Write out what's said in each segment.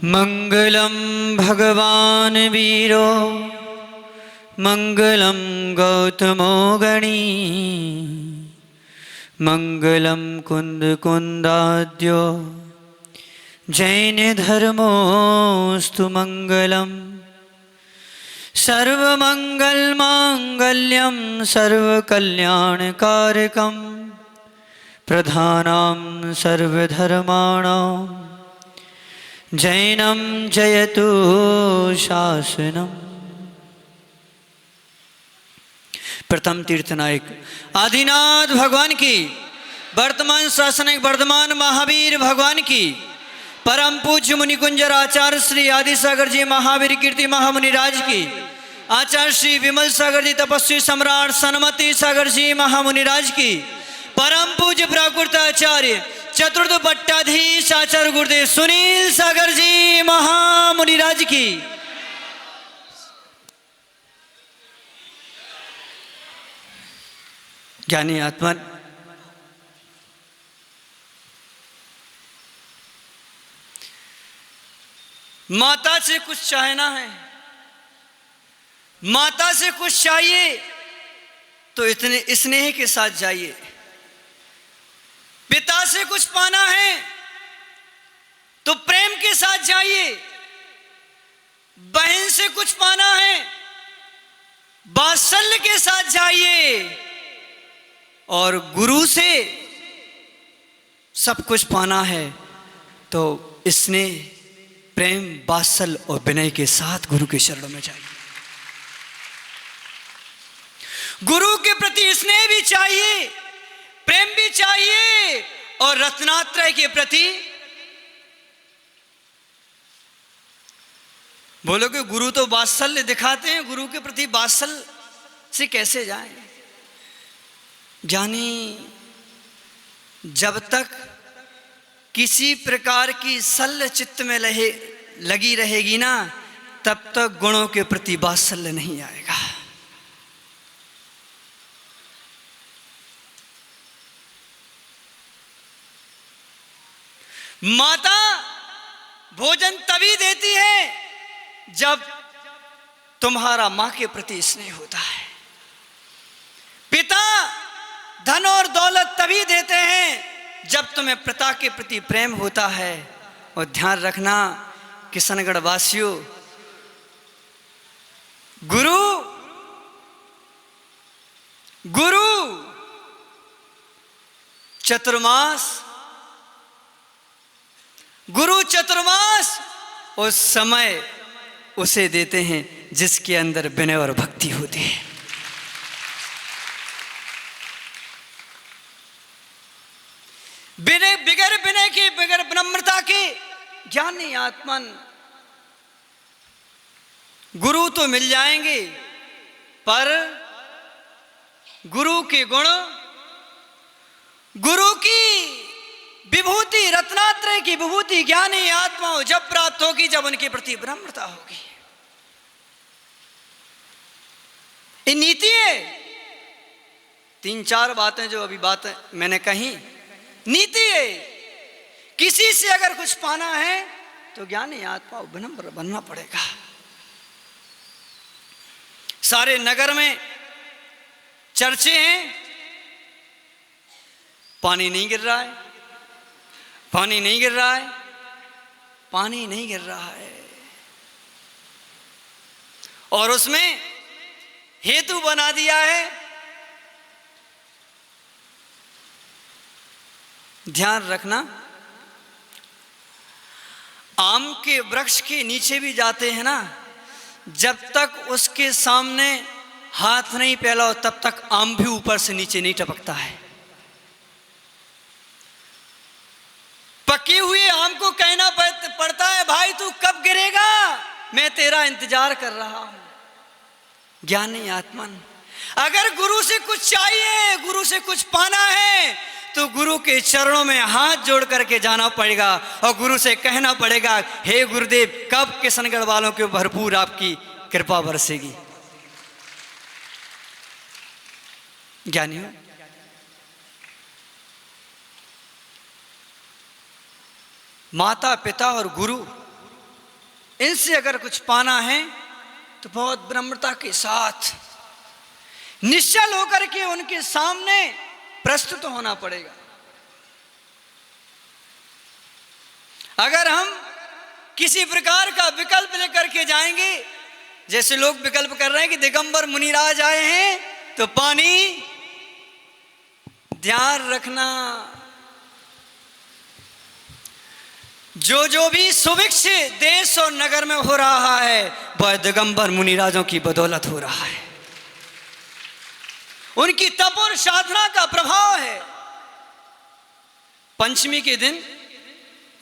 मंगलम भगवान वीरो मंगलम गौतमो गणी मंगलम कुंद कुंदाद्यो जैन धर्मोस्तु मंगलम सर्वमंगल मांगल्यम सर्वकल्याणकारकम प्रधानां सर्वधर्माणां जैनम जयतु शासनम। प्रथम तीर्थनायक आदिनाथ भगवान की, वर्तमान शासनिक वर्धमान महावीर भगवान की, परम पूज्य मुनिकुंजर आचार्य श्री आदि सागर जी महावीर कीर्ति महामुनिराज की, आचार्य श्री विमल सागर जी तपस्वी सम्राट सन्मति सागर जी महामुनिराज की, परम पूज्य प्राकृत आचार्य चतुर्थ पट्टाधीश आचार्य गुरुदेव सुनील सागर जी महामुनिराज की, ज्ञानी आत्मा माता से कुछ चाहना है, माता से कुछ चाहिए तो इतने स्नेह के साथ जाइए। पिता से कुछ पाना है तो प्रेम के साथ जाइए। बहन से कुछ पाना है वात्सल्य के साथ जाइए। और गुरु से सब कुछ पाना है तो स्नेह प्रेम वात्सल्य और विनय के साथ गुरु के शरणों में जाइए। गुरु के प्रति स्नेह भी चाहिए, प्रेम भी चाहिए और रत्नात्रय के प्रति बोलोगे गुरु तो वात्सल्य दिखाते हैं, गुरु के प्रति वात्सल्य से कैसे जाएं? जानी जब तक किसी प्रकार की शल्य चित्त में लगी रहेगी ना, तब तक गुणों के प्रति वात्सल्य नहीं आएगा। माता भोजन तभी देती है जब तुम्हारा मां के प्रति स्नेह होता है। पिता धन और दौलत तभी देते हैं जब तुम्हें पिता के प्रति प्रेम होता है। और ध्यान रखना किशनगढ़ वासियों, गुरु चतुर्मास उस समय उसे देते हैं जिसके अंदर विनय और भक्ति होती है। बिगर विनय के, बिगर विनम्रता के ज्ञानी आत्मन गुरु तो मिल जाएंगे, पर गुरु के गुण, गुरु की विभूति, रत्नात्रय की विभूति ज्ञानी आत्माओं जब प्राप्त होगी जब उनके प्रति विनम्रता होगी। ये नीति है। 3-4 बातें जो अभी बातें मैंने कही नीति है। किसी से अगर कुछ पाना है तो ज्ञानी आत्मा विनम्र बनना पड़ेगा। सारे नगर में चर्चे हैं, पानी नहीं गिर रहा है, पानी नहीं गिर रहा है, पानी नहीं गिर रहा है। और उसमें हेतु बना दिया है। ध्यान रखना, आम के वृक्ष के नीचे भी जाते हैं ना, जब तक उसके सामने हाथ नहीं फैलाओ तब तक आम भी ऊपर से नीचे नहीं टपकता है। पके हुए आम को कहना पड़ता है, भाई तू कब गिरेगा, मैं तेरा इंतजार कर रहा हूं। ज्ञानी आत्मन अगर गुरु से कुछ चाहिए, गुरु से कुछ पाना है तो गुरु के चरणों में हाथ जोड़ करके जाना पड़ेगा और गुरु से कहना पड़ेगा, हे गुरुदेव कब किशनगढ़ वालों के भरपूर आपकी कृपा बरसेगी। ज्ञानियों, माता पिता और गुरु इनसे अगर कुछ पाना है तो बहुत विनम्रता के साथ निश्चल होकर के उनके सामने प्रस्तुत होना पड़ेगा। अगर हम किसी प्रकार का विकल्प लेकर के जाएंगे, जैसे लोग विकल्प कर रहे हैं कि दिगंबर मुनिराज आए हैं तो पानी, ध्यान रखना, जो भी सुभिक्ष देश और नगर में हो रहा है वह दिगंबर मुनिराजों की बदौलत हो रहा है, उनकी तप और साधना का प्रभाव है। पंचमी के दिन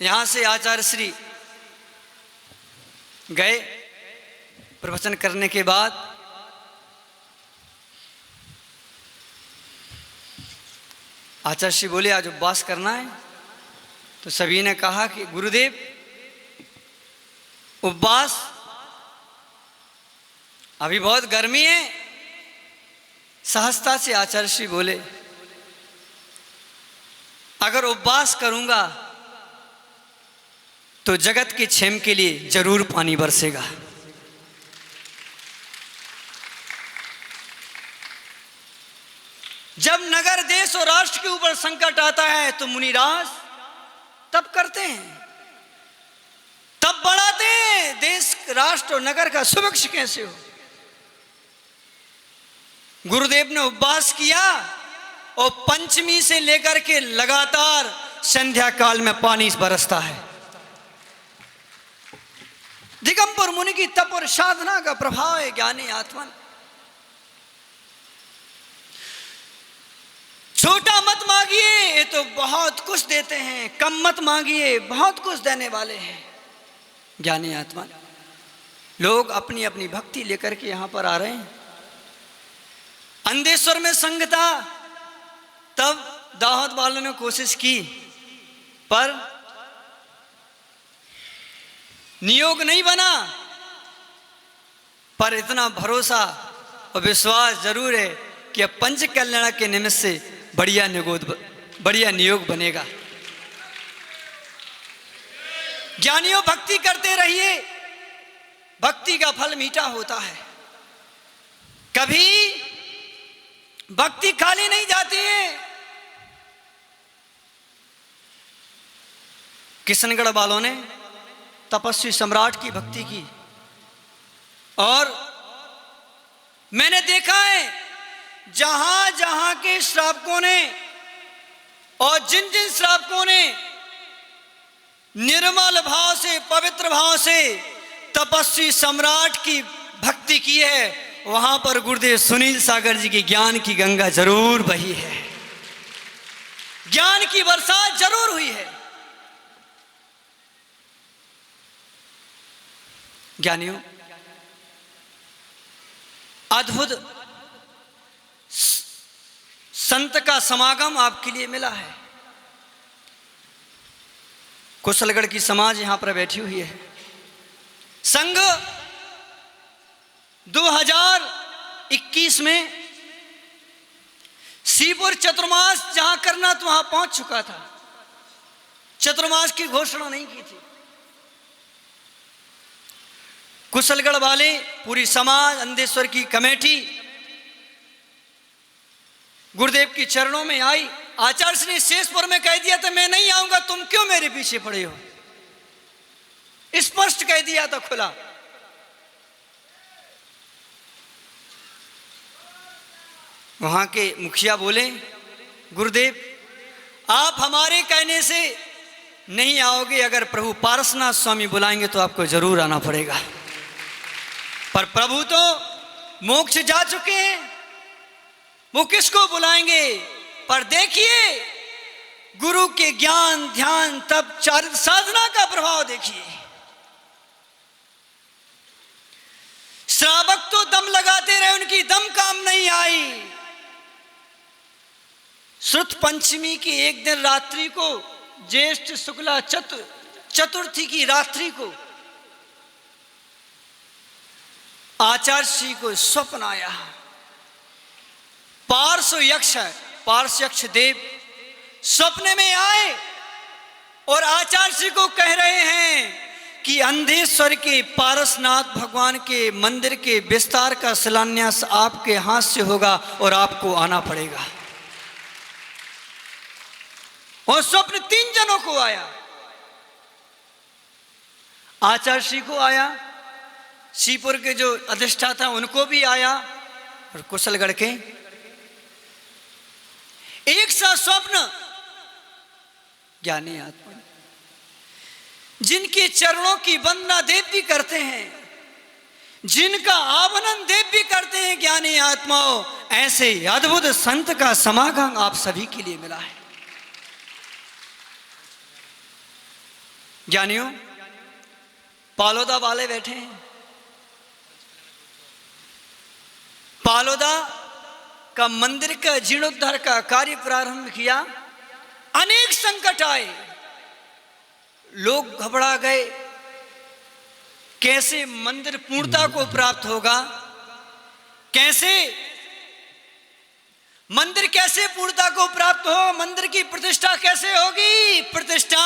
यहां से आचार्य श्री गए, प्रवचन करने के बाद आचार्य श्री बोले आज उपवास करना है, तो सभी ने कहा कि गुरुदेव उपवास, अभी बहुत गर्मी है। सहजता से आचार्य श्री बोले अगर उपवास करूंगा तो जगत के क्षेम के लिए जरूर पानी बरसेगा। जब नगर देश और राष्ट्र के ऊपर संकट आता है तो मुनिराज तब करते हैं, तब बढ़ाते हैं देश, राष्ट्र और नगर का सुभिक्ष कैसे हो। गुरुदेव ने उपवास किया और पंचमी से लेकर के लगातार संध्या काल में पानी बरसता है। दिगंबर मुनि की तप और साधना का प्रभाव है ज्ञानी आत्मन। छोटा मत मांगिए, ये तो बहुत कुछ देते हैं, कम मत मांगिए, बहुत कुछ देने वाले हैं ज्ञानी आत्मा। लोग अपनी अपनी भक्ति लेकर के यहां पर आ रहे हैं। अंधेश्वर में संग था, तब दाहोद वालों ने कोशिश की पर नियोग नहीं बना, पर इतना भरोसा और विश्वास जरूर है कि अब पंच कल्याण के निमित्त से बढ़िया नियोग बनेगा। ज्ञानियों भक्ति करते रहिए, भक्ति का फल मीठा होता है। कभी भक्ति खाली नहीं जाती है। किशनगढ़ वालों ने तपस्वी सम्राट की भक्ति की और मैंने देखा है जहां जहां के श्रावकों ने और जिन जिन श्रावकों ने निर्मल भाव से, पवित्र भाव से तपस्वी सम्राट की भक्ति की है, वहां पर गुरुदेव सुनील सागर जी की ज्ञान की गंगा जरूर बही है, ज्ञान की बरसात जरूर हुई है। ज्ञानियों, अद्भुत संत का समागम आपके लिए मिला है। कुशलगढ़ की समाज यहां पर बैठी हुई है। संघ 2021 में सीपुर चतुर्मास जहां करना तो वहां पहुंच चुका था। चतुर्मास की घोषणा नहीं की थी। कुशलगढ़ वाले, पूरी समाज, अंधेश्वर की कमेटी गुरुदेव के चरणों में आई। आचार्य ने शेषपुर में कह दिया था मैं नहीं आऊंगा, तुम क्यों मेरे पीछे पड़े हो, स्पष्ट कह दिया था खुला। वहां के मुखिया बोले गुरुदेव आप हमारे कहने से नहीं आओगे, अगर प्रभु पारसनाथ स्वामी बुलाएंगे तो आपको जरूर आना पड़ेगा। पर प्रभु तो मोक्ष जा चुके हैं, वो किसको बुलाएंगे। पर देखिए गुरु के ज्ञान, ध्यान, तप, चारित्र साधना का प्रभाव देखिए। श्रावक तो दम लगाते रहे, उनकी दम काम नहीं आई। श्रुत पंचमी की एक दिन रात्रि को, ज्येष्ठ शुक्ला चतुर्थी की रात्रि को आचार्य श्री को स्वप्न आया। पार्श्व यक्ष देव स्वप्न में आए और आचार्य श्री को कह रहे हैं कि अंधेश्वर के पारसनाथ भगवान के मंदिर के विस्तार का शिलान्यास आपके हाथ से होगा और आपको आना पड़ेगा। और स्वप्न 3 जनों को आया, आचार्य श्री को आया, श्रीपुर के जो अधिष्ठाता उनको भी आया, और कुशलगढ़ के एक सा स्वप्न ज्ञानी आत्मा जिनके चरणों की वंदना देव भी करते हैं, जिनका आवाहन देव भी करते हैं ज्ञानी आत्माओं, ऐसे अद्भुत संत का समागम आप सभी के लिए मिला है। ज्ञानियों, पालोदा वाले बैठे हैं, पालोदा का मंदिर का जीर्णोद्धार का कार्य प्रारंभ किया। अनेक संकट आए, लोग घबरा गए, कैसे मंदिर पूर्णता को प्राप्त होगा, कैसे मंदिर कैसे पूर्णता को प्राप्त हो, मंदिर की प्रतिष्ठा कैसे होगी। प्रतिष्ठा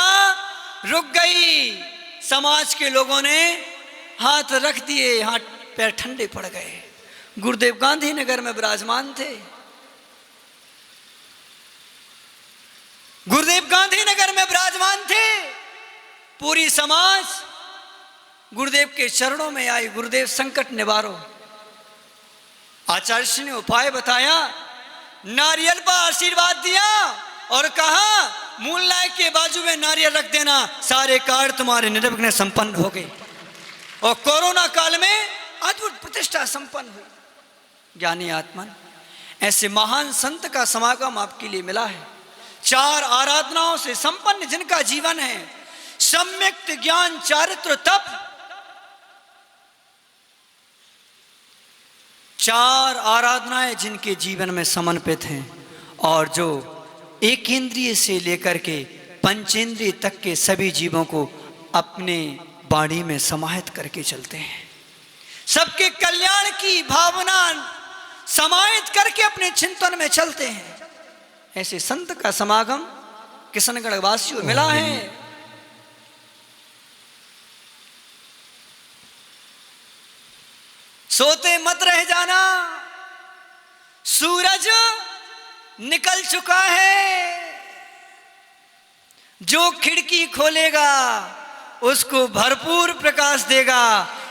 रुक गई, समाज के लोगों ने हाथ रख दिए, हाथ पैर ठंडे पड़ गए। गुरुदेव गांधीनगर में विराजमान थे, गुरुदेव गांधीनगर में विराजमान थे, पूरी समाज गुरुदेव के चरणों में आई, गुरुदेव संकट निवारो। आचार्य श्री ने उपाय बताया, नारियल पर आशीर्वाद दिया और कहा मूल नायक के बाजू में नारियल रख देना, सारे कार्य तुम्हारे निर्विघ्न संपन्न हो गए। और कोरोना काल में अद्भुत प्रतिष्ठा संपन्न हुई। ज्ञानी आत्मन, ऐसे महान संत का समागम आपके लिए मिला है। 4 आराधनाओं से संपन्न जिनका जीवन है, सम्यक ज्ञान चारित्र तप, 4 आराधनाएं जिनके जीवन में समर्पित हैं, और जो एक इंद्रिय से लेकर के पंचेंद्रिय तक के सभी जीवों को अपने वाणी में समाहित करके चलते हैं, सबके कल्याण की भावना समाहित करके अपने चिंतन में चलते हैं। ऐसे संत का समागम किशनगढ़ वासियों मिला है। सोते मत रह जाना, सूरज निकल चुका है, जो खिड़की खोलेगा उसको भरपूर प्रकाश देगा,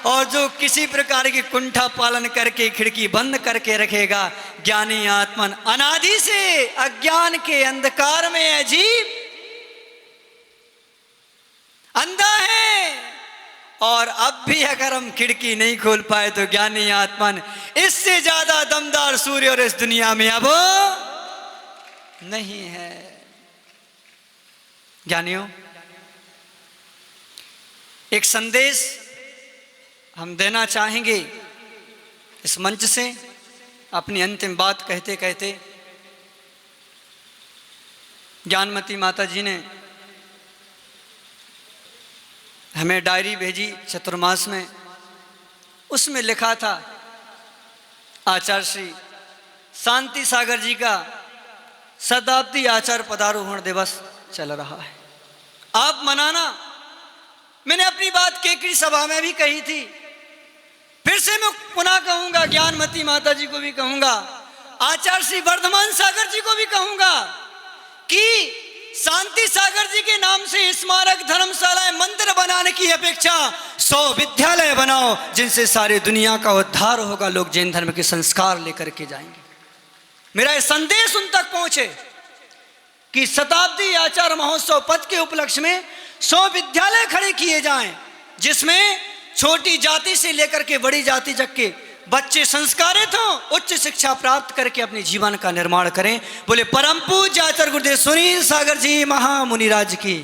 और जो किसी प्रकार की कुंठा पालन करके खिड़की बंद करके रखेगा, ज्ञानी आत्मन अनादि से अज्ञान के अंधकार में अजीब अंधा है। और अब भी अगर हम खिड़की नहीं खोल पाए तो ज्ञानी आत्मन इससे ज्यादा दमदार सूर्य और इस दुनिया में अब नहीं है। ज्ञानियों, एक संदेश हम देना चाहेंगे इस मंच से अपनी अंतिम बात कहते कहते। ज्ञानमती माता जी ने हमें डायरी भेजी चतुर्मास में, उसमें लिखा था आचार्य श्री शांति सागर जी का शताब्दी आचार्य पदारोहण दिवस चल रहा है, आप मनाना। मैंने अपनी बात केकड़ी सभा में भी कही थी, फिर से मैं पुनः कहूंगा, ज्ञानमती माता जी को भी कहूंगा, आचार्य श्री वर्धमान सागर जी को भी कहूंगा कि शांति सागर जी के नाम से स्मारक, धर्मशालाएं, मंदिर बनाने की अपेक्षा 100 विद्यालय बनाओ, जिनसे सारी दुनिया का उद्धार होगा, लोग जैन धर्म के संस्कार लेकर के जाएंगे। मेरा यह संदेश उन तक पहुंचे कि शताब्दी आचार्य महोत्सव पद के उपलक्ष्य में 100 विद्यालय खड़े किए जाएं, जिसमें छोटी जाति से लेकर के बड़ी जाति तक के बच्चे संस्कारित हों, उच्च शिक्षा प्राप्त करके अपने जीवन का निर्माण करें। बोले परम पूज्य आचार्य गुरुदेव सुनील सागर जी महामुनिराज की।